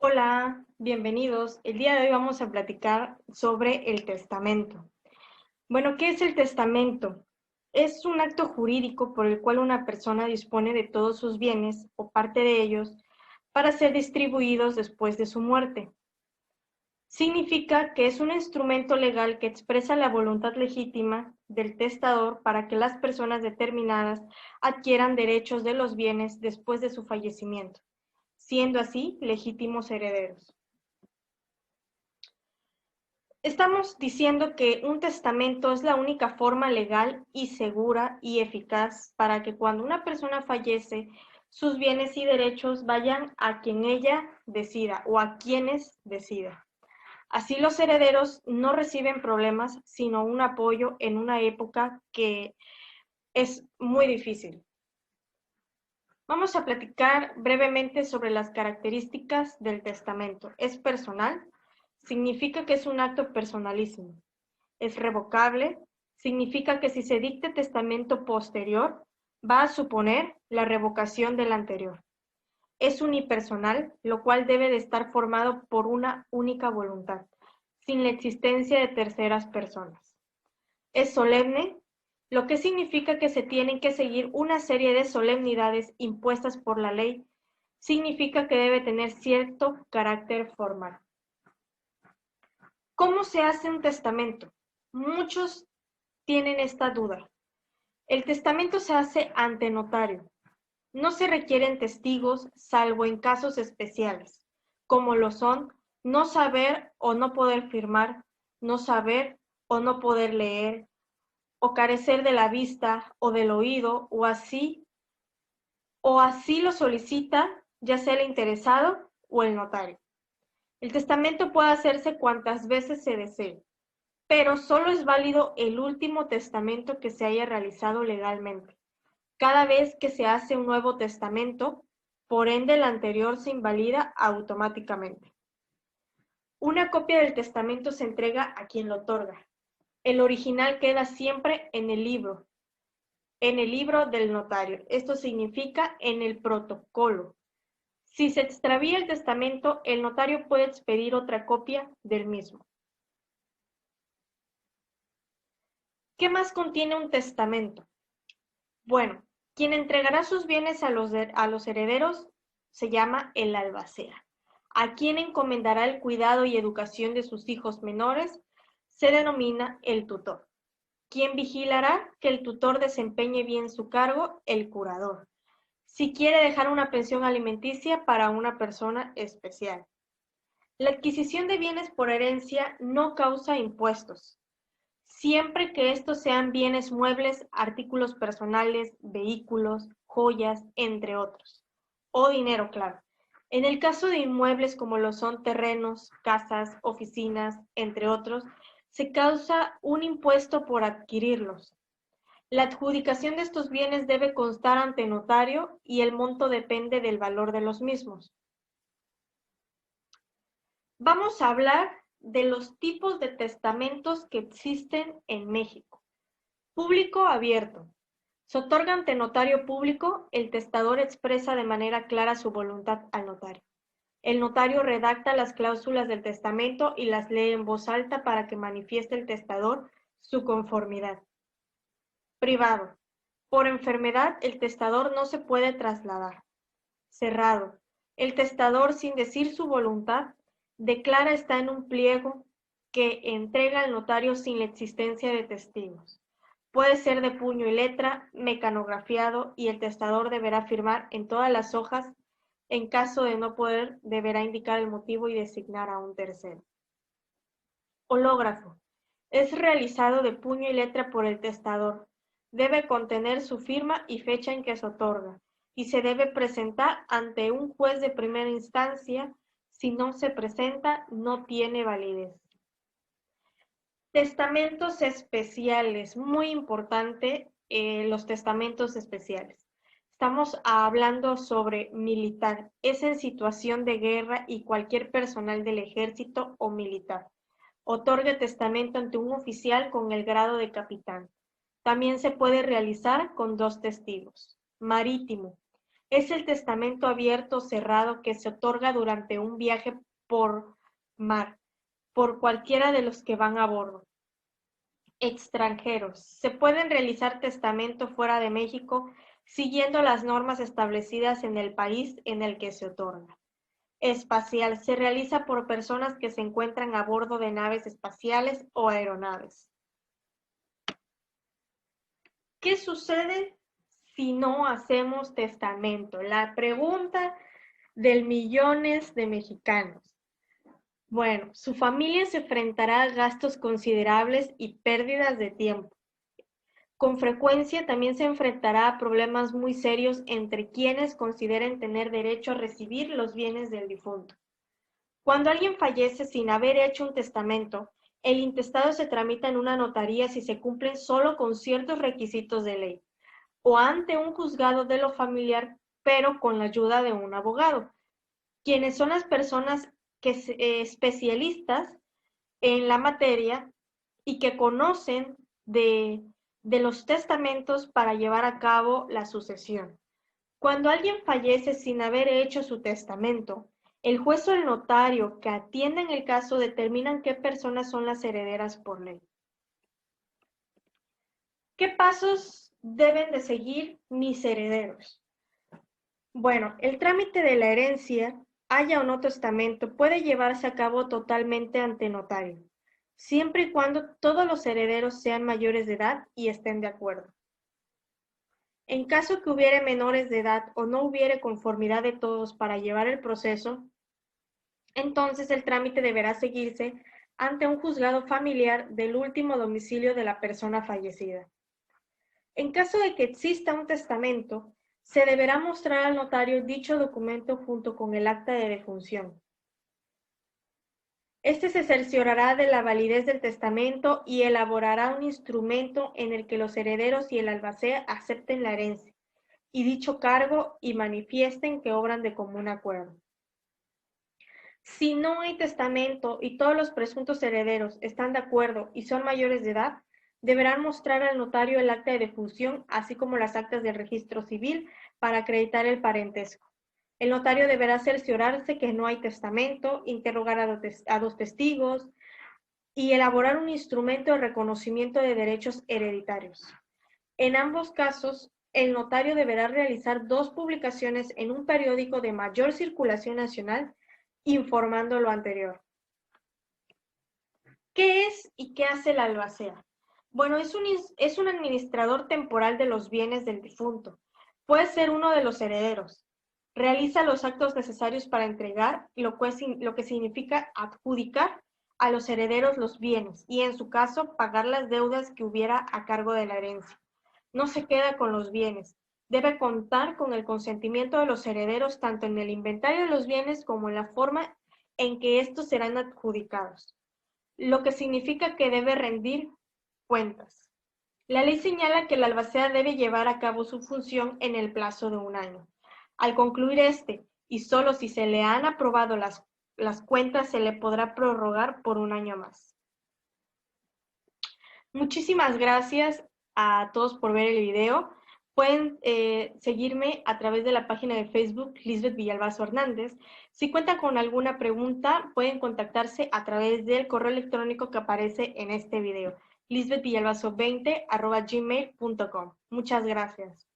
Hola, bienvenidos. El día de hoy vamos a platicar sobre el testamento. Bueno, ¿qué es el testamento? Es un acto jurídico por el cual una persona dispone de todos sus bienes o parte de ellos para ser distribuidos después de su muerte. Significa que es un instrumento legal que expresa la voluntad legítima del testador para que las personas determinadas adquieran derechos de los bienes después de su fallecimiento, siendo así legítimos herederos. Estamos diciendo que un testamento es la única forma legal y segura y eficaz para que cuando una persona fallece, sus bienes y derechos vayan a quien ella decida o a quienes decida. Así los herederos no reciben problemas, sino un apoyo en una época que es muy difícil. Vamos a platicar brevemente sobre las características del testamento. Es personal, significa que es un acto personalísimo. Es revocable, significa que si se dicta testamento posterior, va a suponer la revocación del anterior. Es unipersonal, lo cual debe de estar formado por una única voluntad, sin la existencia de terceras personas. Es solemne, lo que significa que se tienen que seguir una serie de solemnidades impuestas por la ley, significa que debe tener cierto carácter formal. ¿Cómo se hace un testamento? Muchos tienen esta duda. El testamento se hace ante notario. No se requieren testigos salvo en casos especiales, como lo son no saber o no poder firmar, no saber o no poder leer, o carecer de la vista o del oído, o así lo solicita ya sea el interesado o el notario. El testamento puede hacerse cuantas veces se desee, pero solo es válido el último testamento que se haya realizado legalmente. Cada vez que se hace un nuevo testamento, por ende el anterior se invalida automáticamente. Una copia del testamento se entrega a quien lo otorga. El original queda siempre en el libro del notario. Esto significa en el protocolo. Si se extravía el testamento, el notario puede expedir otra copia del mismo. ¿Qué más contiene un testamento? Bueno, quien entregará sus bienes a los herederos se llama el albacea. A quien encomendará el cuidado y educación de sus hijos menores se denomina el tutor. Quien vigilará que el tutor desempeñe bien su cargo, el curador. Si quiere dejar una pensión alimenticia para una persona especial. La adquisición de bienes por herencia no causa impuestos, siempre que estos sean bienes muebles, artículos personales, vehículos, joyas, entre otros, o dinero, claro. En el caso de inmuebles como lo son terrenos, casas, oficinas, entre otros, se causa un impuesto por adquirirlos. La adjudicación de estos bienes debe constar ante notario y el monto depende del valor de los mismos. Vamos a hablar de los tipos de testamentos que existen en México. Público abierto. Se otorga ante notario público, el testador expresa de manera clara su voluntad al notario. El notario redacta las cláusulas del testamento y las lee en voz alta para que manifieste el testador su conformidad. Privado. Por enfermedad, el testador no se puede trasladar. Cerrado. El testador, sin decir su voluntad, declara está en un pliego que entrega al notario sin la existencia de testigos. Puede ser de puño y letra, mecanografiado, y el testador deberá firmar en todas las hojas. En caso de no poder, deberá indicar el motivo y designar a un tercero. Hológrafo. Es realizado de puño y letra por el testador. Debe contener su firma y fecha en que se otorga, y se debe presentar ante un juez de primera instancia. Si no se presenta, no tiene validez. Testamentos especiales, muy importante, los testamentos especiales. Estamos hablando sobre militar, es en situación de guerra y cualquier personal del ejército o militar. Otorgue testamento ante un oficial con el grado de capitán. También se puede realizar con 2 testigos. Marítimo. Es el testamento abierto o cerrado que se otorga durante un viaje por mar, por cualquiera de los que van a bordo. Extranjeros. Se pueden realizar testamento fuera de México siguiendo las normas establecidas en el país en el que se otorga. Espacial. Se realiza por personas que se encuentran a bordo de naves espaciales o aeronaves. ¿Qué sucede si no hacemos testamento? La pregunta del millones de mexicanos. Bueno, su familia se enfrentará a gastos considerables y pérdidas de tiempo. Con frecuencia también se enfrentará a problemas muy serios entre quienes consideren tener derecho a recibir los bienes del difunto. Cuando alguien fallece sin haber hecho un testamento, el intestado se tramita en una notaría si se cumplen solo con ciertos requisitos de ley, o ante un juzgado de lo familiar, pero con la ayuda de un abogado, quienes son las personas especialistas en la materia y que conocen de los testamentos para llevar a cabo la sucesión. Cuando alguien fallece sin haber hecho su testamento, el juez o el notario que atienden el caso determinan qué personas son las herederas por ley. ¿Qué pasos deben de seguir mis herederos? Bueno, el trámite de la herencia, haya o no testamento, puede llevarse a cabo totalmente ante notario, siempre y cuando todos los herederos sean mayores de edad y estén de acuerdo. En caso que hubiere menores de edad o no hubiere conformidad de todos para llevar el proceso, entonces el trámite deberá seguirse ante un juzgado familiar del último domicilio de la persona fallecida. En caso de que exista un testamento, se deberá mostrar al notario dicho documento junto con el acta de defunción. Este se cerciorará de la validez del testamento y elaborará un instrumento en el que los herederos y el albacea acepten la herencia y dicho cargo y manifiesten que obran de común acuerdo. Si no hay testamento y todos los presuntos herederos están de acuerdo y son mayores de edad, deberán mostrar al notario el acta de defunción, así como las actas del registro civil para acreditar el parentesco. El notario deberá cerciorarse que no hay testamento, interrogar a dos testigos y elaborar un instrumento de reconocimiento de derechos hereditarios. En ambos casos, el notario deberá realizar 2 publicaciones en un periódico de mayor circulación nacional informando lo anterior. ¿Qué es y qué hace el albacea? Bueno, es un administrador temporal de los bienes del difunto. Puede ser uno de los herederos. Realiza los actos necesarios para entregar, lo que significa adjudicar a los herederos los bienes y, en su caso, pagar las deudas que hubiera a cargo de la herencia. No se queda con los bienes. Debe contar con el consentimiento de los herederos tanto en el inventario de los bienes como en la forma en que estos serán adjudicados, lo que significa que debe rendir cuentas. La ley señala que el albacea debe llevar a cabo su función en el plazo de 1 año. Al concluir y solo si se le han aprobado las cuentas, se le podrá prorrogar por 1 año más. Muchísimas gracias a todos por ver el video. Pueden seguirme a través de la página de Facebook Lisbeth Villalbazo Hernández. Si cuentan con alguna pregunta, pueden contactarse a través del correo electrónico que aparece en este video, lisbethvillalbazo20@gmail.com. Muchas gracias.